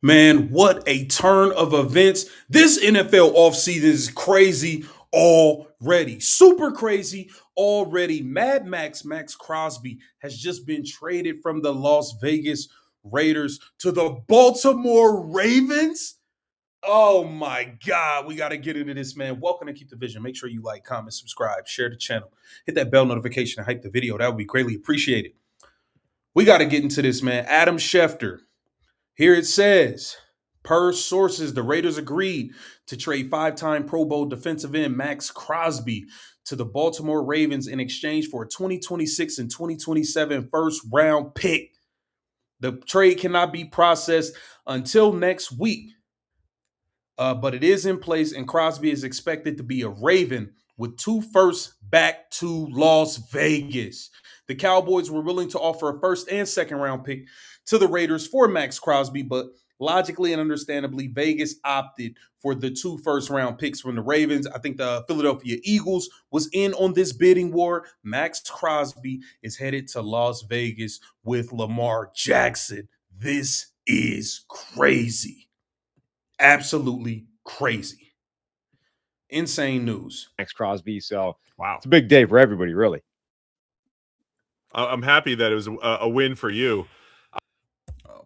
Man, what a turn of events. This NFL offseason is crazy already. Super crazy already. Mad Maxx Crosby has just been traded from the Las Vegas Raiders to the Baltimore Ravens. Oh my God, we got to get into this, man. Welcome to Keep the Vision. Make sure you like, comment, subscribe, share the channel, hit that bell notification, and hype the video. That would be greatly appreciated. We got to get into this, man. Adam Schefter. Here it says, per sources, the Raiders agreed to trade five-time Pro Bowl defensive end Maxx Crosby to the Baltimore Ravens in exchange for a 2026 and 2027 first-round pick. The trade cannot be processed until next week, but it is in place, and Crosby is expected to be a Raven with 2 firsts back to Las Vegas. The Cowboys were willing to offer a first and second round pick to the Raiders for Maxx Crosby, but logically and understandably, Vegas opted for the 2 first-round picks from the Ravens. I think the Philadelphia Eagles was in on this bidding war. Maxx Crosby is headed to Las Vegas with Lamar Jackson. This is crazy. Absolutely crazy. Insane news. Maxx Crosby. So wow, it's a big day for everybody, really. I'm happy that it was a win for you.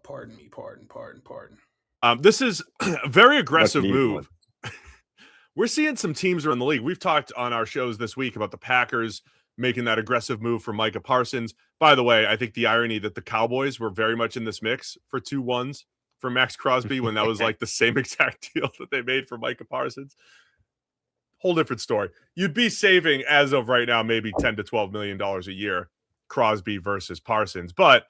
Pardon me. Pardon. This is a very aggressive move. We're seeing some teams around the league. We've talked on our shows this week about the Packers making that aggressive move for Micah Parsons. By the way, I think the irony that the Cowboys were very much in this mix for 2 1s for Maxx Crosby when that was like the same exact deal that they made for Micah Parsons. Whole different story. You'd be saving, as of right now, maybe $10 to $12 million a year, Crosby versus Parsons. But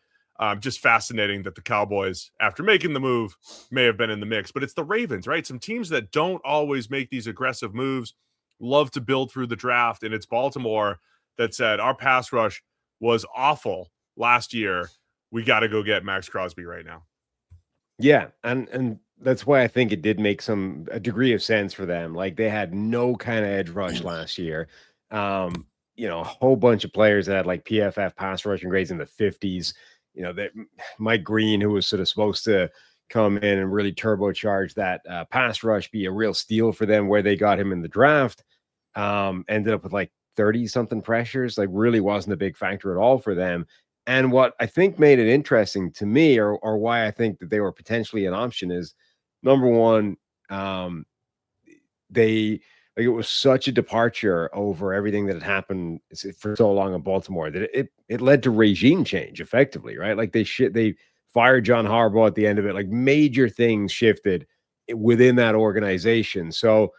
just fascinating that the Cowboys, after making the move, may have been in the mix. But it's the Ravens, right? Some teams that don't always make these aggressive moves, love to build through the draft. And it's Baltimore that said, our pass rush was awful last year. We got to go get Maxx Crosby right now. Yeah, and that's why I think it did make a degree of sense for them. Like, they had no kind of edge rush last year. A whole bunch of players that had like PFF pass rushing grades in the 50s. That Mike Green, who was sort of supposed to come in and really turbocharge that pass rush, be a real steal for them where they got him in the draft, ended up with like 30-something pressures, like really wasn't a big factor at all for them. And what I think made it interesting to me, or why I think that they were potentially an option, is number one, it was such a departure over everything that had happened for so long in Baltimore that it led to regime change effectively, right? Like they fired John Harbaugh at the end of it. Like major things shifted within that organization. So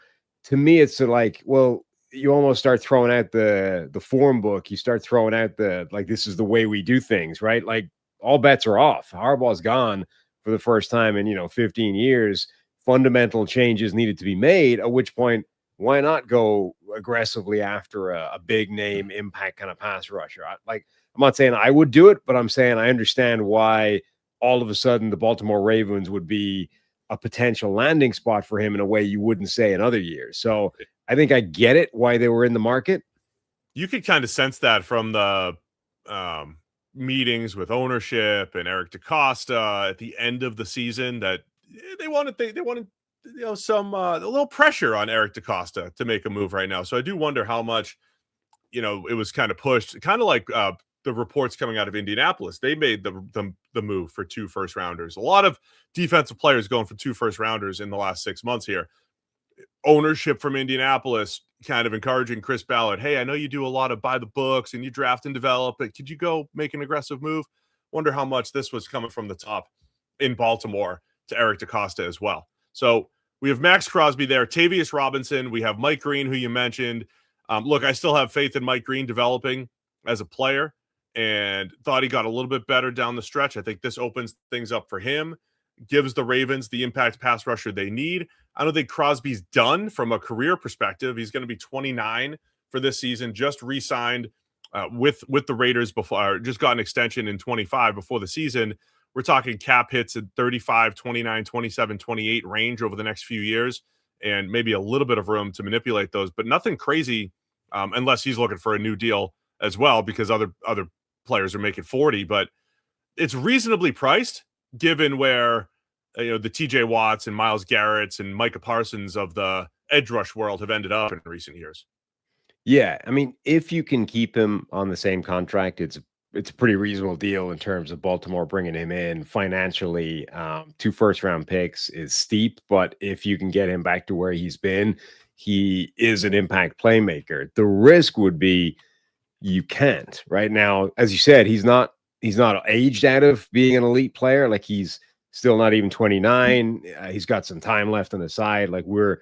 to me, it's like, well, you almost start throwing out the form book. You start throwing out this is the way we do things, right? Like all bets are off. Harbaugh's gone for the first time in 15 years. Fundamental changes needed to be made, at which point, why not go aggressively after a big name impact kind of pass rusher? I'm not saying I would do it, but I'm saying I understand why all of a sudden the Baltimore Ravens would be a potential landing spot for him in a way you wouldn't say in other years. So I think I get it, why they were in the market. You could kind of sense that from the meetings with ownership and Eric DeCosta at the end of the season, that they wanted some a little pressure on Eric DeCosta to make a move right now. So I do wonder how much it was kind of pushed, kind of like the reports coming out of Indianapolis. They made the move for 2 first rounders. A lot of defensive players going for 2 first rounders in the last 6 months here. Ownership from Indianapolis kind of encouraging Chris Ballard, hey, I know you do a lot of by the books and you draft and develop, but could you go make an aggressive move? Wonder how much this was coming from the top in Baltimore to Eric DeCosta as well. So we have Maxx Crosby there, Tavius Robinson. We have Mike Green, who you mentioned. Look, I still have faith in Mike Green developing as a player and thought he got a little bit better down the stretch. I think this opens things up for him, gives the Ravens the impact pass rusher they need. I don't think Crosby's done from a career perspective. He's going to be 29 for this season, just re-signed with the Raiders before, just got an extension in 25 before the season. We're talking cap hits at 35, 29, 27, 28 range over the next few years, and maybe a little bit of room to manipulate those, but nothing crazy unless he's looking for a new deal as well, because other players are making 40, but it's reasonably priced given where the TJ Watts and Myles Garrett's and Micah Parsons of the edge rush world have ended up in recent years. Yeah, I mean, if you can keep him on the same contract, it's a pretty reasonable deal in terms of Baltimore bringing him in financially. 2 first-round picks is steep, but if you can get him back to where he's been, he is an impact playmaker. The risk would be you can't right now. As you said, he's not aged out of being an elite player. Like, he's still not even 29. He's got some time left on the side. Like, we're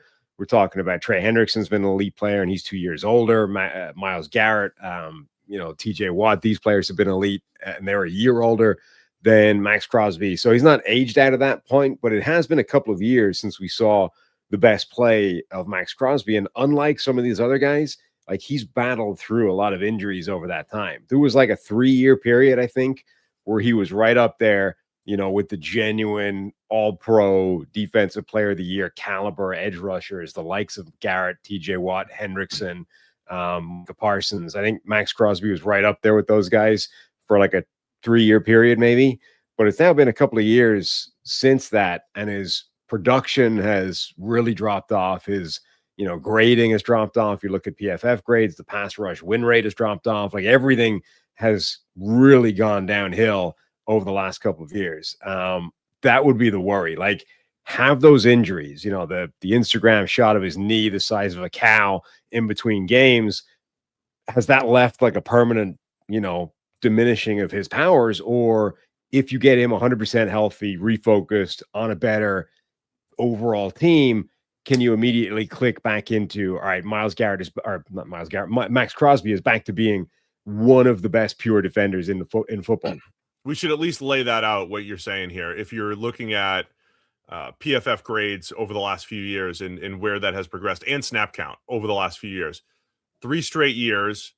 talking about Trey Hendrickson's been an elite player and he's 2 years older. Myles Garrett, TJ Watt, these players have been elite and they're a year older than Maxx Crosby. So he's not aged out of that point, but it has been a couple of years since we saw the best play of Maxx Crosby. And unlike some of these other guys, like, he's battled through a lot of injuries over that time. There was like a 3-year period, I think, where he was right up there, with the genuine all-pro defensive player of the year caliber edge rushers, the likes of Garrett, TJ Watt, Hendrickson, Parsons. I think Maxx Crosby was right up there with those guys for like a 3-year period, maybe. But it's now been a couple of years since that, and his production has really dropped off. His grading has dropped off. You look at PFF grades, the pass rush win rate has dropped off. Like, everything has really gone downhill over the last couple of years. That would be the worry. Like, have those injuries, the Instagram shot of his knee the size of a cow in between games, has that left like a permanent, diminishing of his powers? Or if you get him 100% healthy, refocused on a better overall team, can you immediately click back into, all right, Maxx Crosby is back to being one of the best pure defenders in football? We should at least lay that out, what you're saying here. If you're looking at PFF grades over the last few years and where that has progressed, and snap count over the last few years, 3 straight years,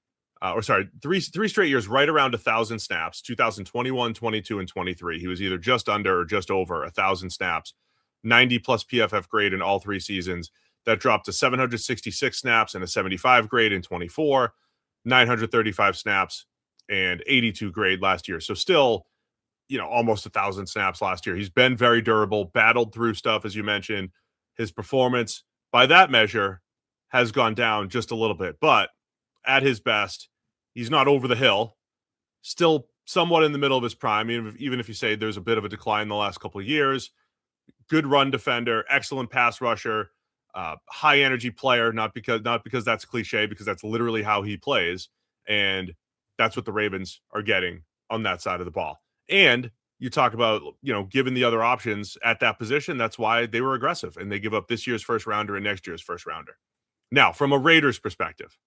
three straight years right around 1,000 snaps, 2021, 22, and 23. He was either just under or just over 1,000 snaps, 90 plus PFF grade in all 3 seasons. That dropped to 766 snaps and a 75 grade in 24, 935 snaps and 82 grade last year. So still, almost 1,000 snaps last year. He's been very durable, battled through stuff, as you mentioned. His performance, by that measure, has gone down just a little bit. But at his best, he's not over the hill. Still somewhat in the middle of his prime, even if you say there's a bit of a decline in the last couple of years. Good run defender, excellent pass rusher, high energy player, not because that's cliche, because that's literally how he plays. And that's what the Ravens are getting on that side of the ball. And you talk about, given the other options at that position, that's why they were aggressive and they give up this year's first rounder and next year's first rounder. Now, from a Raiders perspective,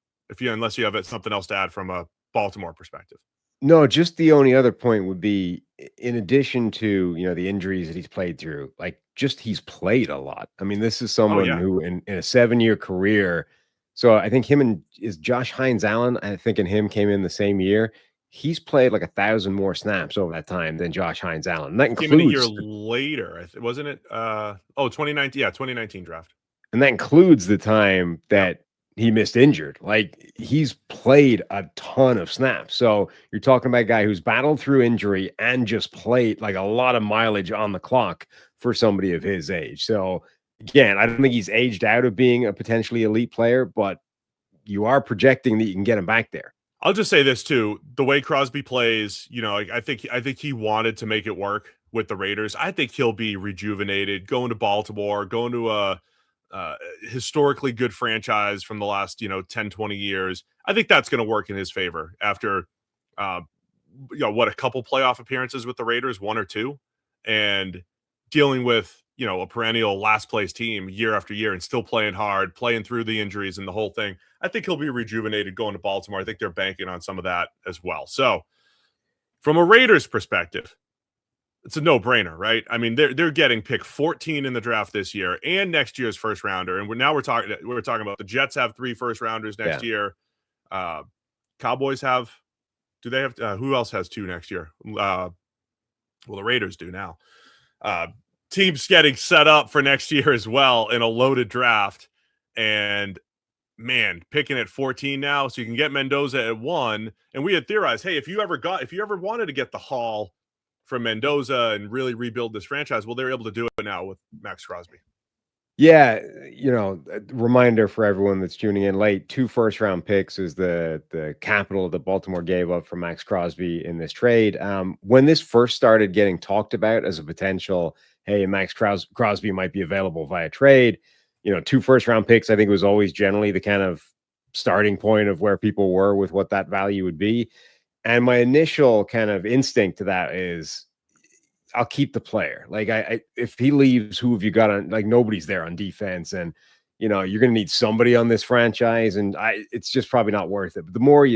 unless you have something else to add from a Baltimore perspective. No, just the only other point would be, in addition to, the injuries that he's played through, like, just he's played a lot. I mean, this is someone who in a 7-year career. So I think is Josh Hines Allen, I think, and him came in the same year. He's played like 1,000 more snaps over that time than Josh Hines Allen. And that includes came in a year later, wasn't it? 2019. Yeah, 2019 draft. And that includes the time that he missed injured. Like, he's played a ton of snaps. So you're talking about a guy who's battled through injury and just played like a lot of mileage on the clock for somebody of his age. So again, I don't think he's aged out of being a potentially elite player, but you are projecting that you can get him back there. I'll just say this too: the way Crosby plays, I think he wanted to make it work with the Raiders. I think he'll be rejuvenated going to Baltimore, going to a historically good franchise from the last 10, 20 years. I think that's going to work in his favor after a couple playoff appearances with the Raiders, 1 or 2, and dealing with a perennial last place team year after year and still playing hard, playing through the injuries and the whole thing. I think he'll be rejuvenated going to Baltimore. I think they're banking on some of that as well. So from a Raiders perspective, it's a no-brainer, right? I mean, they're getting pick 14 in the draft this year and next year's first rounder. And we're talking about the Jets have 3 first rounders next year. Cowboys have, do they have, who else has 2 next year? Well, the Raiders do now. Teams getting set up for next year as well in a loaded draft. And man, picking at 14 now, so you can get Mendoza at 1. And we had theorized, hey, if you ever wanted to get the haul from Mendoza and really rebuild this franchise, well, they're able to do it now with Maxx Crosby. Yeah, reminder for everyone that's tuning in late, 2 first-round picks is the capital that Baltimore gave up for Maxx Crosby in this trade. When this first started getting talked about as a potential, hey, Maxx Crosby might be available via trade, 2 first-round picks, I think, was always generally the kind of starting point of where people were with what that value would be. And my initial kind of instinct to that is, I'll keep the player. Like if he leaves, who have you got on? Like nobody's there on defense, and you're going to need somebody on this franchise, and it's just probably not worth it. But the more you